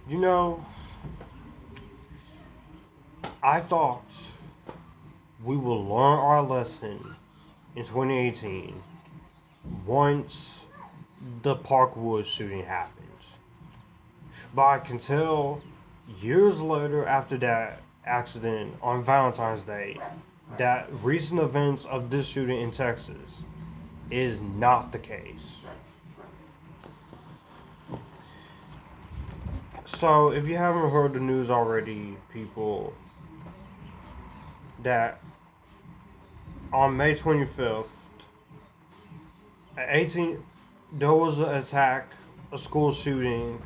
You know, I thought we will learn our lesson in 2018 once the Parkwood shooting happens. But I can tell years later after that accident on Valentine's Day that recent events of this shooting in Texas is not the case. So, if you haven't heard the news already, people, that on May 25th, at 18, there was an attack, a school shooting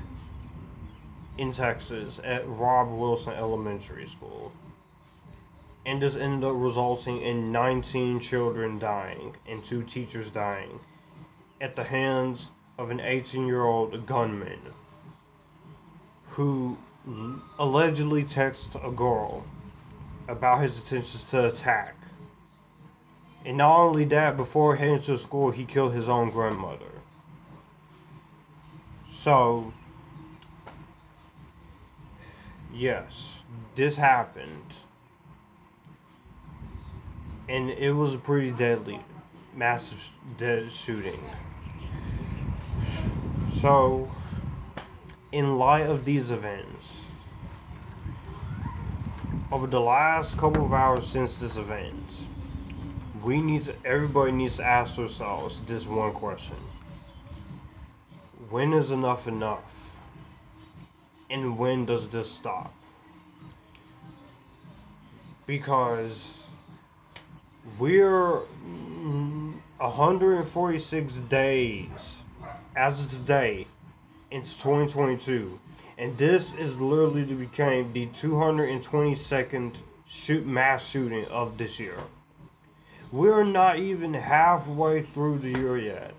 in Texas at Rob Wilson Elementary School. And this ended up resulting in 19 children dying and two teachers dying at the hands of an 18-year-old gunman who allegedly texted a girl about his intentions to attack. And not only that, before heading to school, he killed his own grandmother. So, yes, this happened. And it was a pretty deadly, massive dead shooting. So, in light of these events, over the last couple of hours since this event, everybody needs to ask themselves this one question: when is enough enough? And when does this stop? Because we're 146 days as of today into 2022, and this is literally became the 222nd mass shooting of this year. We're not even halfway through the year yet,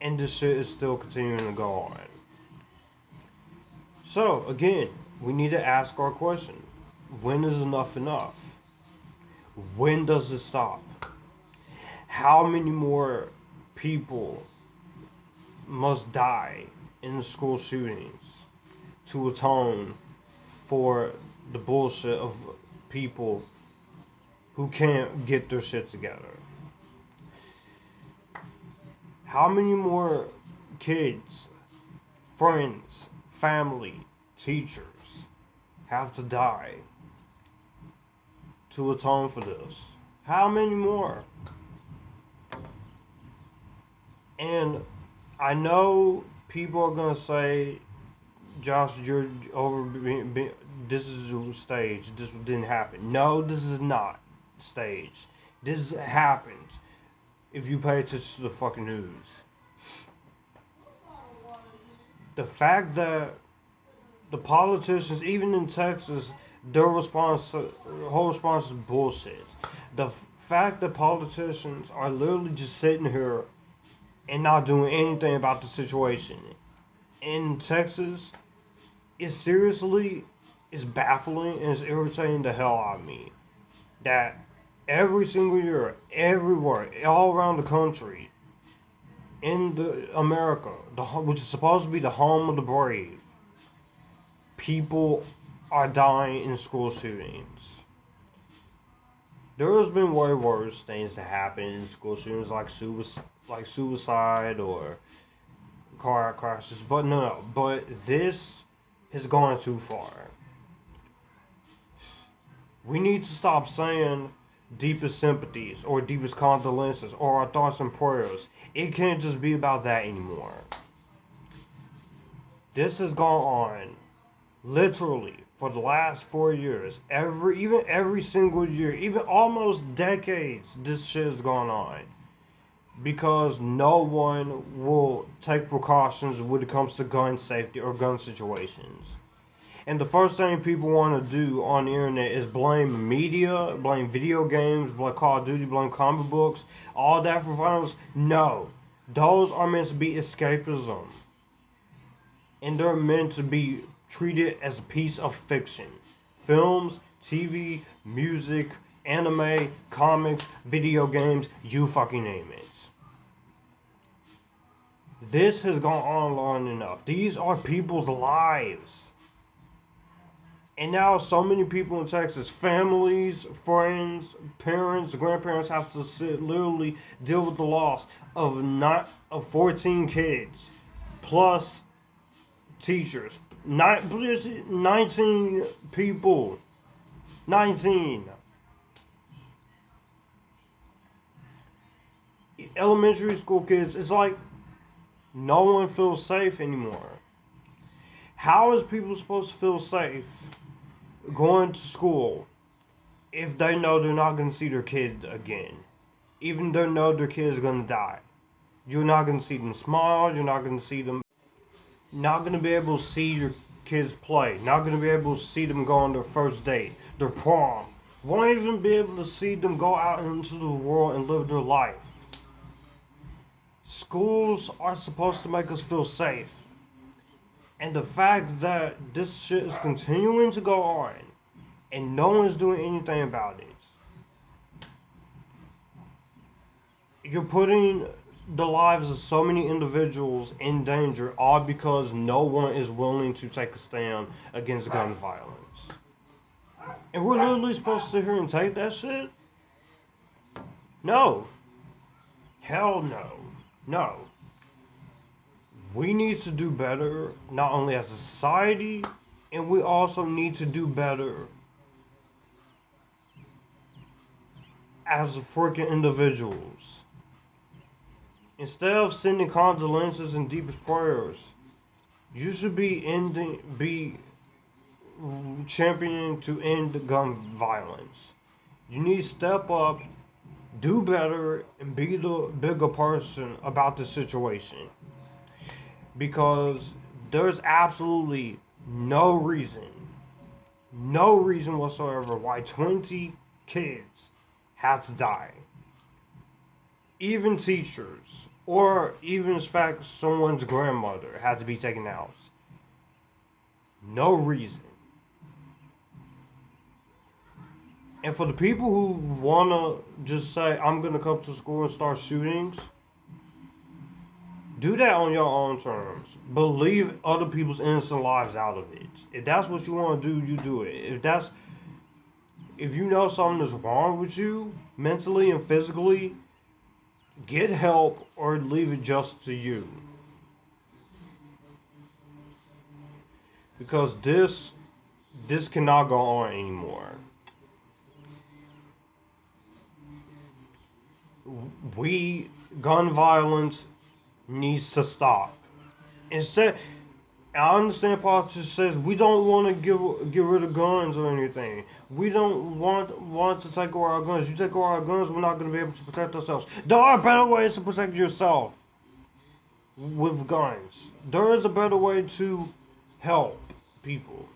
and this shit is still continuing to go on. So again, we need to ask our question: when is enough enough? When does it stop? How many more people must die in the school shootings to atone for the bullshit of people who can't get their shit together? How many more kids, friends, family, teachers have to die to atone for this? How many more? And I know people are gonna say, Josh, you're over. This is staged. This didn't happen. No, this is not staged. This happened. If you pay attention to the fucking news, the fact that the politicians, even in Texas, their whole response is bullshit. The fact that politicians are literally just sitting here and not doing anything about the situation in Texas is seriously is baffling and is irritating the hell out of me. That every single year, everywhere, all around the country, in America, which is supposed to be the home of the brave, people are dying in school shootings. There has been way worse things to happen in school shootings, like suicide or car crashes. But no. But this has gone too far. We need to stop saying deepest sympathies or deepest condolences or our thoughts and prayers. It can't just be about that anymore. This has gone on literally for the last 4 years. Every single year, even almost decades, this shit has gone on. Because no one will take precautions when it comes to gun safety or gun situations. And the first thing people want to do on the internet is blame media, blame video games, blame Call of Duty, blame comic books, all that for violence. No, those are meant to be escapism. And they're meant to be treated as a piece of fiction. Films, TV, music, anime, comics, video games, you fucking name it. This has gone on long enough. These are people's lives. And now so many people in Texas, families, friends, parents, grandparents have to literally deal with the loss of not of 14 kids plus teachers. 19 people. 19. Elementary school kids. It's like no one feels safe anymore. How is people supposed to feel safe going to school if they know they're not going to see their kid again? Even though they know their kid is going to die. You're not going to see them smile. You're not going to see them. Not going to be able to see your kids play. Not going to be able to see them go on their first date, their prom. Won't even be able to see them go out into the world and live their life. Schools are supposed to make us feel safe. And the fact that this shit is continuing to go on and no one's doing anything about it, you're putting the lives of so many individuals in danger all because no one is willing to take a stand against gun violence. And we're literally supposed to sit here and take that shit? No. Hell no. No. We need to do better, not only as a society, and we also need to do better as freaking individuals. Instead of sending condolences and deepest prayers, you should be championing to end gun violence. You need to step up, do better, and be the bigger person about the situation. Because there's absolutely no reason whatsoever why 20 kids have to die. Even teachers, or even in fact someone's grandmother had to be taken out. No reason. And for the people who wanna just say, I'm gonna come to school and start shootings, do that on your own terms. But leave other people's innocent lives out of it. If that's what you want to do, you do it. If you know something is wrong with you, mentally and physically, get help or leave it just to you. Because this cannot go on anymore. Gun violence needs to stop. Instead, I understand politics says we don't want to get rid of guns or anything. We don't want to take away our guns. You take away our guns, we're not going to be able to protect ourselves. There are better ways to protect yourself with guns. There is a better way to help people.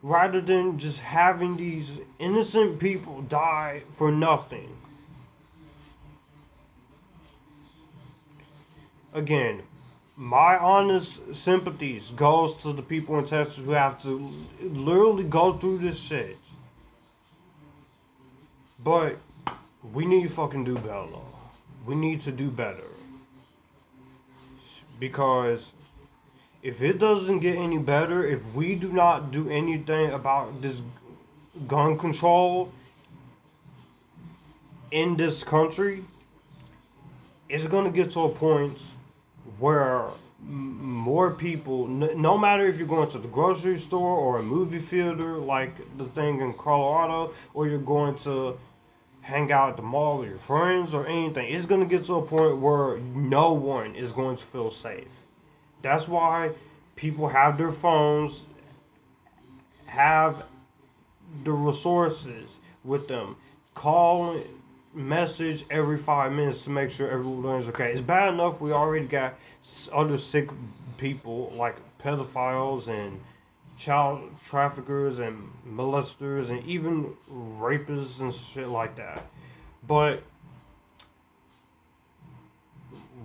Rather than just having these innocent people die for nothing. Again, my honest sympathies goes to the people in Texas who have to literally go through this shit. But we need to fucking do better. We need to do better. Because if it doesn't get any better, if we do not do anything about this gun control in this country, it's going to get to a point where more people, no matter if you're going to the grocery store or a movie theater like the thing in Colorado, or you're going to hang out at the mall with your friends or anything, it's going to get to a point where no one is going to feel safe. That's why people have their phones, have the resources with them. Call, message every 5 minutes to make sure everyone's okay. It's bad enough we already got other sick people like pedophiles and child traffickers and molesters and even rapists and shit like that. But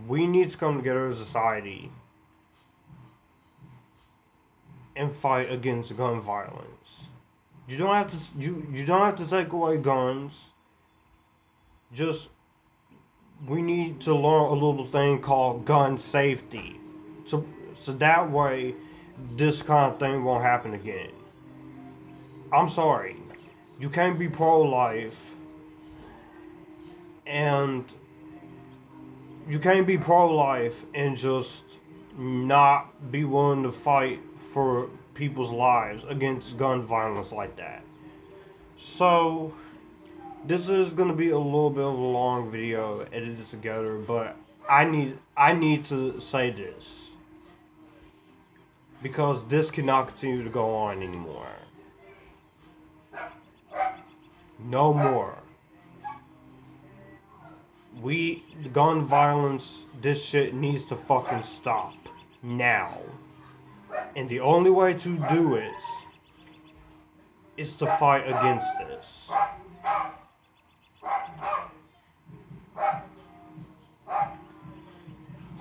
we need to come together as a society and fight against gun violence. You don't have to you don't have to take away guns. Just we need to learn a little thing called gun safety. So, so that way, this kind of thing won't happen again. I'm sorry. You can't be pro life and you can't be pro life and just not be willing to fight for people's lives against gun violence like that. So, this is gonna be a little bit of a long video edited together, but I need to say this because this cannot continue to go on anymore. No more. Gun violence, this shit needs to fucking stop now. And the only way to do it is to fight against this.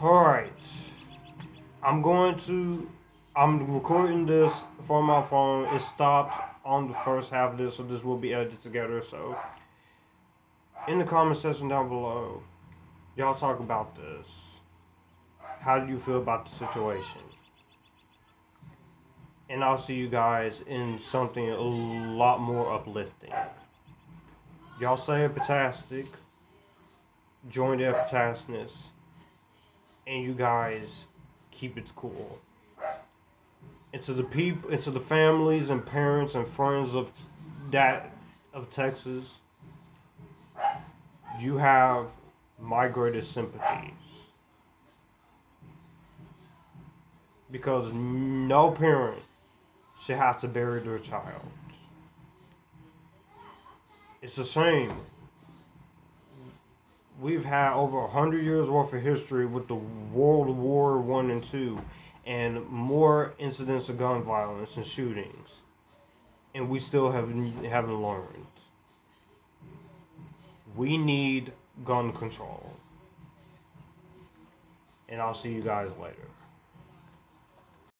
Alright. I'm recording this from my phone. It stopped on the first half of this, so this will be edited together. So, in the comment section down below, y'all talk about this. How do you feel about the situation? And I'll see you guys in something a lot more uplifting. Y'all say epitastic, join the epitasness, and you guys keep it cool. And to the people, and to the families and parents and friends of Texas, you have my greatest sympathies. Because no parent should have to bury their child. It's a shame. We've had over 100 years worth of history with the World War One and Two, and more incidents of gun violence and shootings, and we still haven't learned. We need gun control, and I'll see you guys later.